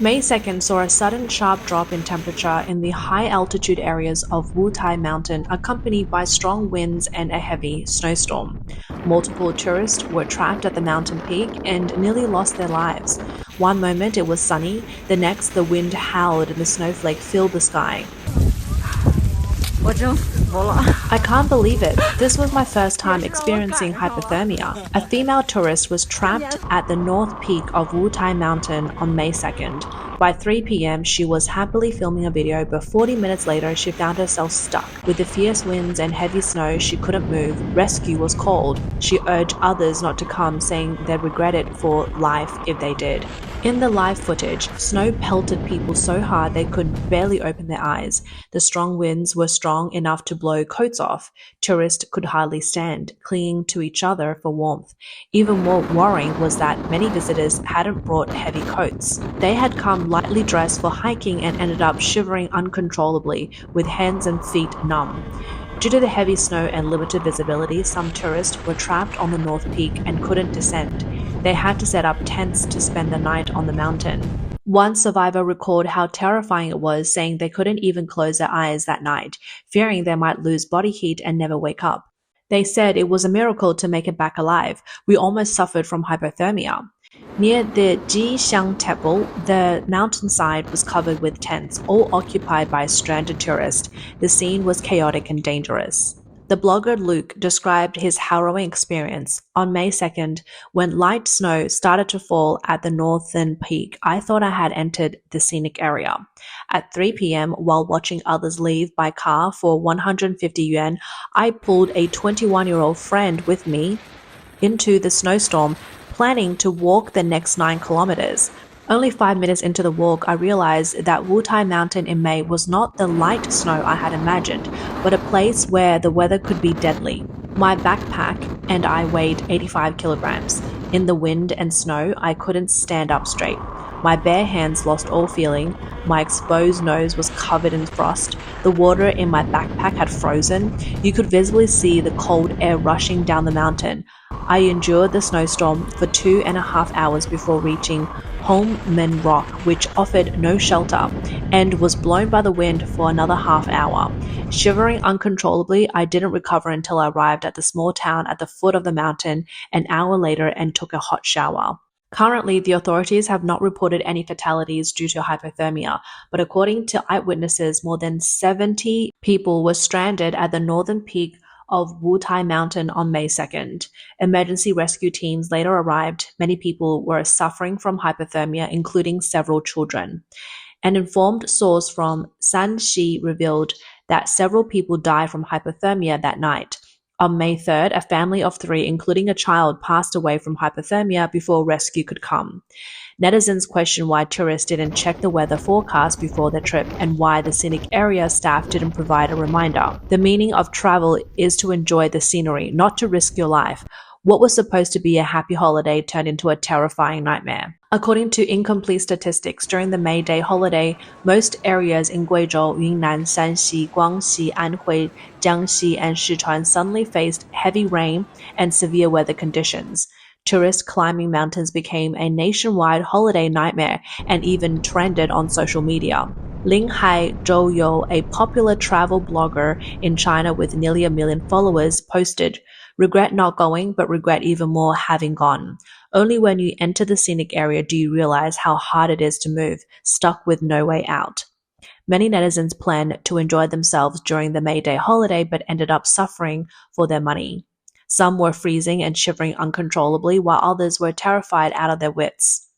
May 2nd saw a sudden sharp drop in temperature in the high-altitude areas of Wutai Mountain accompanied by strong winds and a heavy snowstorm. Multiple tourists were trapped at the mountain peak and nearly lost their lives. One moment it was sunny, the next the wind howled and the snowflake filled the sky. I can't believe it. This was my first time experiencing hypothermia. A female tourist was trapped at the north peak of Wutai Mountain on May 2nd. By 3 p.m., she was happily filming a video, but 40 minutes later, she found herself stuck. With the fierce winds and heavy snow, she couldn't move. Rescue was called. She urged others not to come, saying they'd regret it for life if they did. In the live footage, snow pelted people so hard they could barely open their eyes. The strong winds were strong enough to blow coats off. Tourists could hardly stand, clinging to each other for warmth. Even more worrying was that many visitors hadn't brought heavy coats. They had come lightly dressed for hiking and ended up shivering uncontrollably, with hands and feet numb. Due to the heavy snow and limited visibility, some tourists were trapped on the North Peak and couldn't descend. They had to set up tents to spend the night on the mountain. One survivor recalled how terrifying it was, saying they couldn't even close their eyes that night, fearing they might lose body heat and never wake up. They said it was a miracle to make it back alive. We almost suffered from hypothermia. Near the Jixiang Temple, the mountainside was covered with tents, all occupied by stranded tourists. The scene was chaotic and dangerous. The blogger Luke described his harrowing experience. On May 2nd, when light snow started to fall at the northern peak, I thought I had entered the scenic area. At 3 p.m., while watching others leave by car for 150 yuan, I pulled a 21-year-old friend with me into the snowstorm, planning to walk the next 9 kilometers. Only 5 minutes into the walk, I realized that Wutai Mountain in May was not the light snow I had imagined, but a place where the weather could be deadly. My backpack and I weighed 85 kilograms. In the wind and snow, I couldn't stand up straight. My bare hands lost all feeling. My exposed nose was covered in frost. The water in my backpack had frozen. You could visibly see the cold air rushing down the mountain. I endured the snowstorm for 2.5 hours before reaching Howled Rock, which offered no shelter, and was blown by the wind for another half hour. Shivering uncontrollably, I didn't recover until I arrived at the small town at the foot of the mountain an hour later and took a hot shower. Currently, the authorities have not reported any fatalities due to hypothermia, but according to eyewitnesses, more than 70 people were stranded at the northern peak of Wutai Mountain on May 2nd. Emergency rescue teams later arrived. Many people were suffering from hypothermia, including several children. An informed source from Shanxi revealed that several people died from hypothermia that night. On May 3rd, a family of 3, including a child, passed away from hypothermia before rescue could come. Netizens questioned why tourists didn't check the weather forecast before their trip and why the scenic area staff didn't provide a reminder. The meaning of travel is to enjoy the scenery, not to risk your life. What was supposed to be a happy holiday turned into a terrifying nightmare. According to incomplete statistics, during the May Day holiday, most areas in Guizhou, Yunnan, Shanxi, Guangxi, Anhui, Jiangxi, and Sichuan suddenly faced heavy rain and severe weather conditions. Tourist climbing mountains became a nationwide holiday nightmare and even trended on social media. Linghai Zhouyou, a popular travel blogger in China with nearly 1 million followers, posted, "Regret not going, but regret even more having gone. Only when you enter the scenic area do you realize how hard it is to move, stuck with no way out." Many netizens planned to enjoy themselves during the May Day holiday but ended up suffering for their money. Some were freezing and shivering uncontrollably, while others were terrified out of their wits.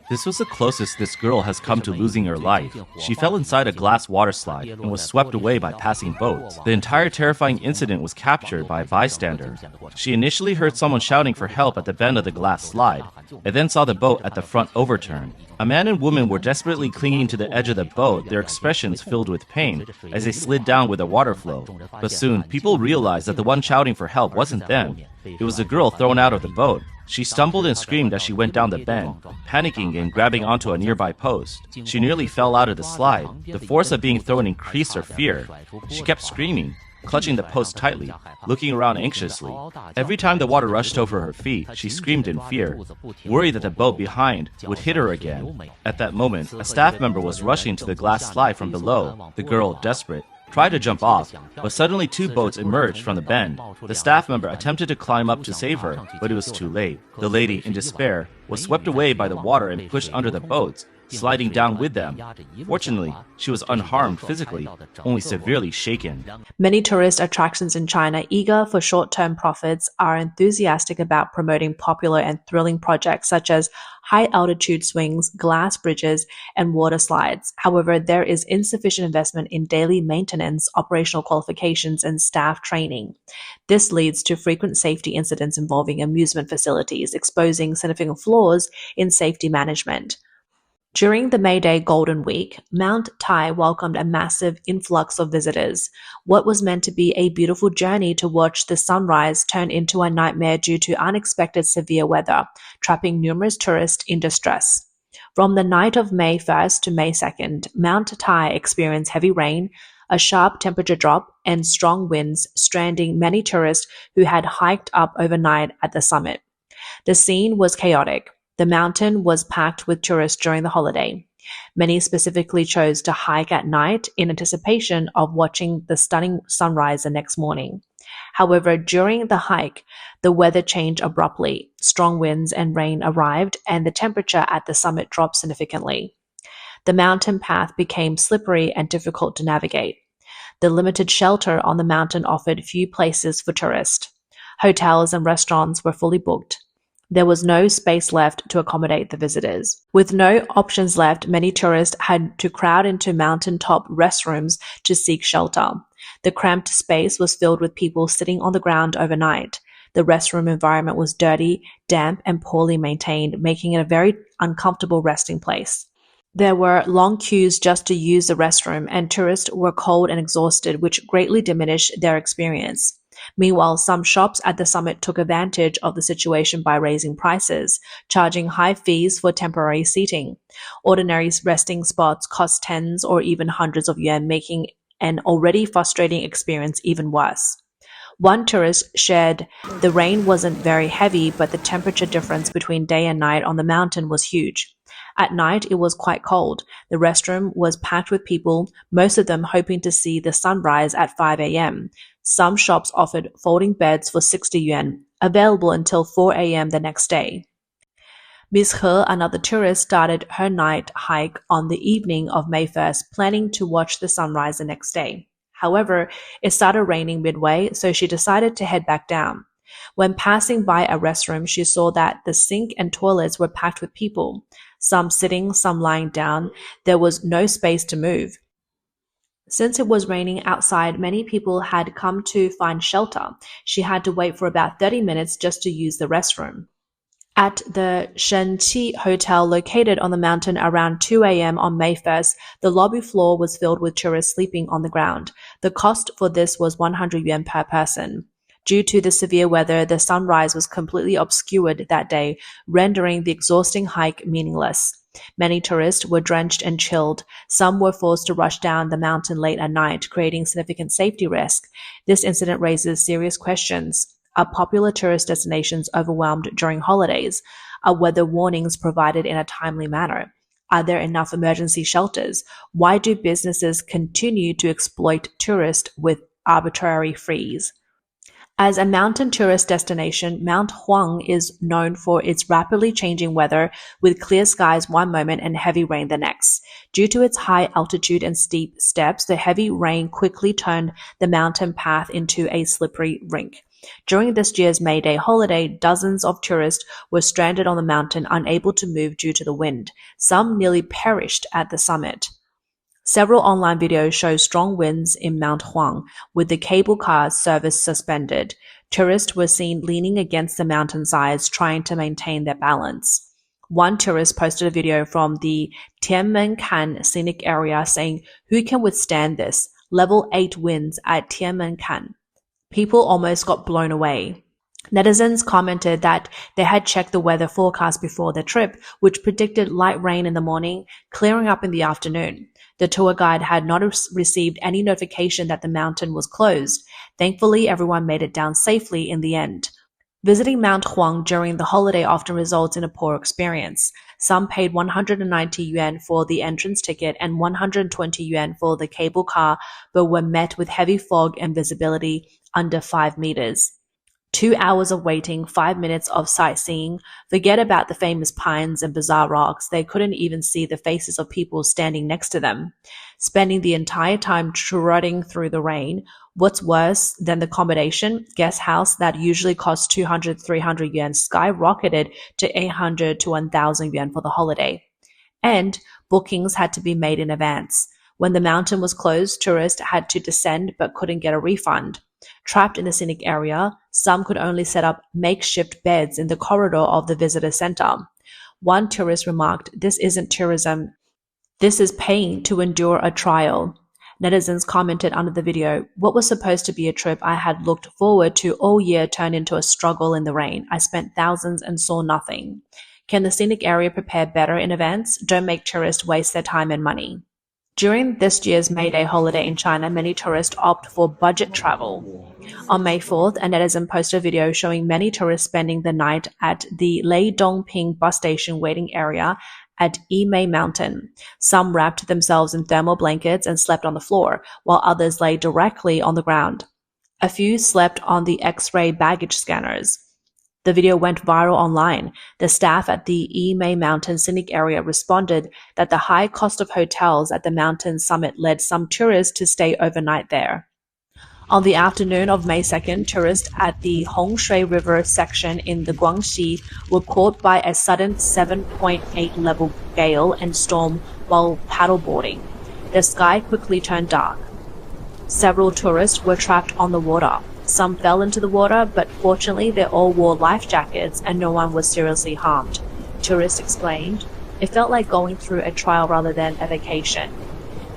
This was the closest this girl has come to losing her life. She fell inside a glass water slide and was swept away by passing boats. The entire terrifying incident was captured by a bystander. She initially heard someone shouting for help at the bend of the glass slide, and then saw the boat at the front overturn. A man and woman were desperately clinging to the edge of the boat, their expressions filled with pain, as they slid down with the water flow. But soon, people realized that the one shouting for help wasn't them. It was the girl thrown out of the boat. She stumbled and screamed as she went down the bend, panicking and grabbing onto a nearby post. She nearly fell out of the slide. The force of being thrown increased her fear. She kept screaming, clutching the post tightly, looking around anxiously. Every time the water rushed over her feet, she screamed in fear, worried that the boat behind would hit her again. At that moment, a staff member was rushing to the glass slide from below. The girl, desperate, tried to jump off, but suddenly two boats emerged from the bend. The staff member attempted to climb up to save her, but it was too late. The lady, in despair, was swept away by the water and pushed under the boats, sliding down with them. Fortunately, she was unharmed physically, only severely shaken. Many tourist attractions in China, eager for short-term profits, are enthusiastic about promoting popular and thrilling projects such as high-altitude swings, glass bridges, and water slides. However, there is insufficient investment in daily maintenance, operational qualifications, and staff training. This leads to frequent safety incidents involving amusement facilities, exposing significant flaws in safety management. During the May Day Golden Week, Mount Tai welcomed a massive influx of visitors. What was meant to be a beautiful journey to watch the sunrise turned into a nightmare due to unexpected severe weather, trapping numerous tourists in distress. From the night of May 1st to May 2nd, Mount Tai experienced heavy rain, a sharp temperature drop, and strong winds, stranding many tourists who had hiked up overnight at the summit. The scene was chaotic. The mountain was packed with tourists during the holiday. Many specifically chose to hike at night in anticipation of watching the stunning sunrise the next morning. However, during the hike, the weather changed abruptly. Strong winds and rain arrived, and the temperature at the summit dropped significantly. The mountain path became slippery and difficult to navigate. The limited shelter on the mountain offered few places for tourists. Hotels and restaurants were fully booked. There was no space left to accommodate the visitors. With no options left, many tourists had to crowd into mountaintop restrooms to seek shelter. The cramped space was filled with people sitting on the ground overnight. The restroom environment was dirty, damp, and poorly maintained, making it a very uncomfortable resting place. There were long queues just to use the restroom, and tourists were cold and exhausted, which greatly diminished their experience. Meanwhile, some shops at the summit took advantage of the situation by raising prices, charging high fees for temporary seating. Ordinary resting spots cost tens or even hundreds of yuan, making an already frustrating experience even worse. One tourist shared the rain wasn't very heavy, but the temperature difference between day and night on the mountain was huge. At night, it was quite cold. The restroom was packed with people, most of them hoping to see the sunrise at 5 a.m. Some shops offered folding beds for 60 yuan, available until 4 a.m. the next day. Ms. He, another tourist, started her night hike on the evening of May 1st, planning to watch the sunrise the next day. However, it started raining midway, so she decided to head back down. When passing by a restroom, she saw that the sink and toilets were packed with people, some sitting, some lying down. There was no space to move. Since it was raining outside, many people had come to find shelter. She had to wait for about 30 minutes just to use the restroom. At the Shenqi Hotel located on the mountain around 2 a.m. on May 1st, the lobby floor was filled with tourists sleeping on the ground. The cost for this was 100 yuan per person. Due to the severe weather, the sunrise was completely obscured that day, rendering the exhausting hike meaningless. Many tourists were drenched and chilled. Some were forced to rush down the mountain late at night, creating significant safety risk. This incident raises serious questions. Are popular tourist destinations overwhelmed during holidays? Are weather warnings provided in a timely manner? Are there enough emergency shelters? Why do businesses continue to exploit tourists with arbitrary fees? As a mountain tourist destination, Mount Huang is known for its rapidly changing weather, with clear skies one moment and heavy rain the next. Due to its high altitude and steep steps, the heavy rain quickly turned the mountain path into a slippery rink. During this year's May Day holiday, dozens of tourists were stranded on the mountain, unable to move due to the wind. Some nearly perished at the summit. Several online videos show strong winds in Mount Huang, with the cable car service suspended. Tourists were seen leaning against the mountainsides, trying to maintain their balance. One tourist posted a video from the Tianmenkan scenic area saying, "Who can withstand this? Level 8 winds at Tianmenkan." People almost got blown away. Netizens commented that they had checked the weather forecast before their trip, which predicted light rain in the morning, clearing up in the afternoon. The tour guide had not received any notification that the mountain was closed. Thankfully, everyone made it down safely in the end. Visiting Mount Huang during the holiday often results in a poor experience. Some paid 190 yuan for the entrance ticket and 120 yuan for the cable car, but were met with heavy fog and visibility under 5 meters. 2 hours of waiting, 5 minutes of sightseeing. Forget about the famous pines and bizarre rocks. They couldn't even see the faces of people standing next to them. Spending the entire time trotting through the rain. What's worse than the accommodation, guest house that usually costs 200, 300 yuan skyrocketed to 800 to 1,000 yuan for the holiday. And bookings had to be made in advance. When the mountain was closed, tourists had to descend but couldn't get a refund. Trapped in the scenic area, some could only set up makeshift beds in the corridor of the visitor center. One tourist remarked, "This isn't tourism, this is paying to endure a trial." Netizens commented under the video, "What was supposed to be a trip I had looked forward to all year turned into a struggle in the rain. I spent thousands and saw nothing. Can the scenic area prepare better in advance? Don't make tourists waste their time and money." During this year's May Day holiday in China, many tourists opt for budget travel. On May 4th, a netizen posted a video showing many tourists spending the night at the Lei Dongping bus station waiting area at Wutai Mountain. Some wrapped themselves in thermal blankets and slept on the floor, while others lay directly on the ground. A few slept on the X-ray baggage scanners. The video went viral online. The staff at the Wuai Mountain scenic area responded that the high cost of hotels at the mountain summit led some tourists to stay overnight there. On the afternoon of May 2nd, tourists at the Hongshui River section in the Guangxi were caught by a sudden 7.8 level gale and storm while paddleboarding. The sky quickly turned dark. Several tourists were trapped on the water. Some fell into the water, but fortunately they all wore life jackets and no one was seriously harmed. Tourists explained, "It felt like going through a trial rather than a vacation."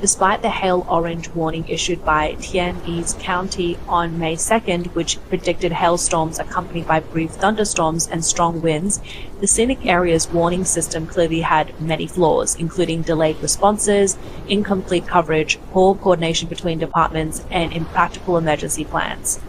Despite the hail orange warning issued by Tianyi County on May 2nd, which predicted hailstorms accompanied by brief thunderstorms and strong winds, the scenic area's warning system clearly had many flaws, including delayed responses, incomplete coverage, poor coordination between departments, and impractical emergency plans.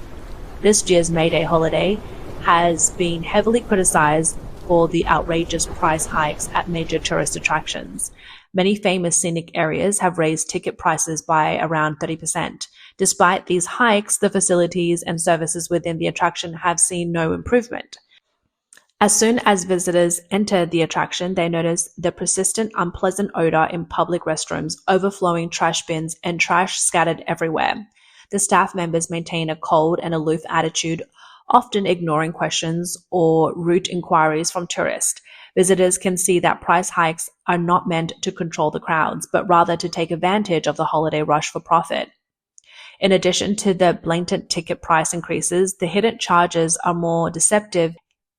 This year's May Day holiday has been heavily criticized for the outrageous price hikes at major tourist attractions. Many famous scenic areas have raised ticket prices by around 30%. Despite these hikes, the facilities and services within the attraction have seen no improvement. As soon as visitors enter the attraction, they notice the persistent unpleasant odor in public restrooms, overflowing trash bins, and trash scattered everywhere. The staff members maintain a cold and aloof attitude, often ignoring questions or route inquiries from tourists. Visitors can see that price hikes are not meant to control the crowds, but rather to take advantage of the holiday rush for profit. In addition to the blatant ticket price increases, the hidden charges are more deceptive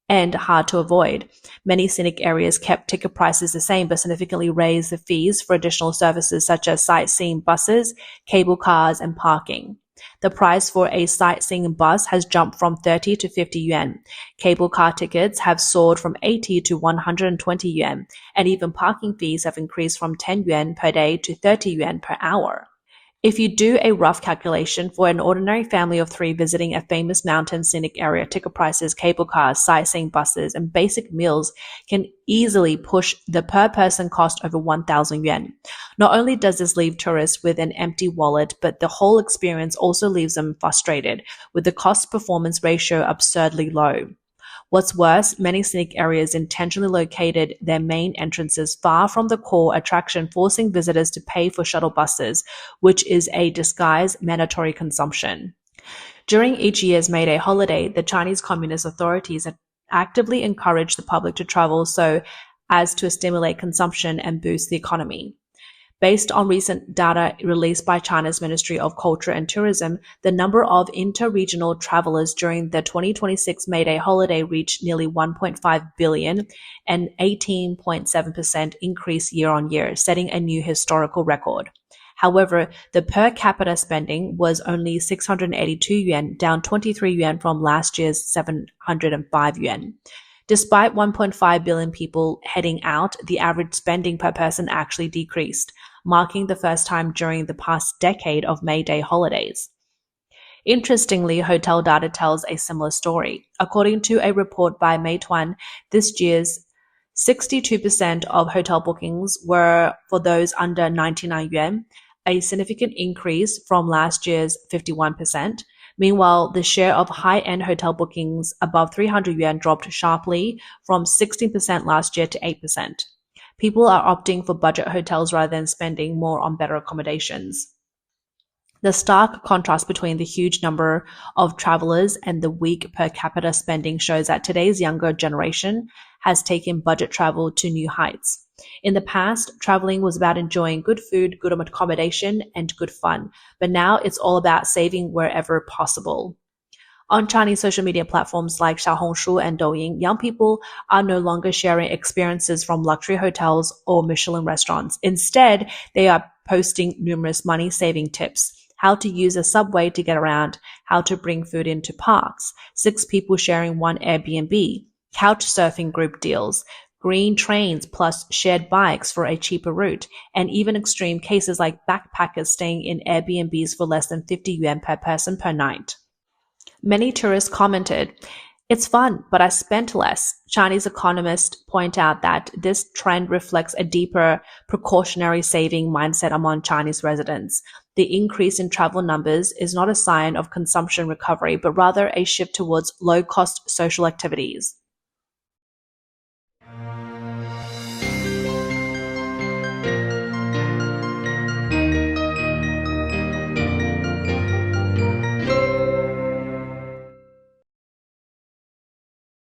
and hard to avoid. Many scenic areas kept ticket prices the same but significantly raised the fees for additional services such as sightseeing buses, cable cars, and parking. The price for a sightseeing bus has jumped from 30 to 50 yuan. Cable car tickets have soared from 80 to 120 yuan, and even parking fees have increased from 10 yuan per day to 30 yuan per hour. If you do a rough calculation for an ordinary family of 3 visiting a famous mountain scenic area, ticket prices, cable cars, sightseeing buses, and basic meals can easily push the per person cost over 1,000 yuan. Not only does this leave tourists with an empty wallet, but the whole experience also leaves them frustrated, with the cost-performance ratio absurdly low. What's worse, many scenic areas intentionally located their main entrances far from the core attraction, forcing visitors to pay for shuttle buses, which is a disguised mandatory consumption. During each year's May Day holiday, the Chinese Communist authorities actively encourage the public to travel so as to stimulate consumption and boost the economy. Based on recent data released by China's Ministry of Culture and Tourism, the number of inter-regional travelers during the 2026 May Day holiday reached nearly 1.5 billion, an 18.7% increase year on year, setting a new historical record. However, the per capita spending was only 682 yuan, down 23 yuan from last year's 705 yuan. Despite 1.5 billion people heading out, the average spending per person actually decreased, marking the first time during the past decade of May Day holidays. Interestingly, hotel data tells a similar story. According to a report by Meituan, this year's 62% of hotel bookings were for those under 99 yuan, a significant increase from last year's 51%. Meanwhile, the share of high-end hotel bookings above 300 yuan dropped sharply from 16% last year to 8%. People are opting for budget hotels rather than spending more on better accommodations. The stark contrast between the huge number of travelers and the weak per capita spending shows that today's younger generation has taken budget travel to new heights. In the past, traveling was about enjoying good food, good accommodation, and good fun, but now it's all about saving wherever possible. On Chinese social media platforms like Xiaohongshu and Douyin, young people are no longer sharing experiences from luxury hotels or Michelin restaurants. Instead, they are posting numerous money-saving tips: how to use a subway to get around, how to bring food into parks, 6 people sharing one Airbnb, couch surfing group deals, green trains plus shared bikes for a cheaper route, and even extreme cases like backpackers staying in Airbnbs for less than 50 yuan per person per night. Many tourists commented, "It's fun, but I spent less." Chinese economists point out that this trend reflects a deeper precautionary saving mindset among Chinese residents. The increase in travel numbers is not a sign of consumption recovery, but rather a shift towards low-cost social activities.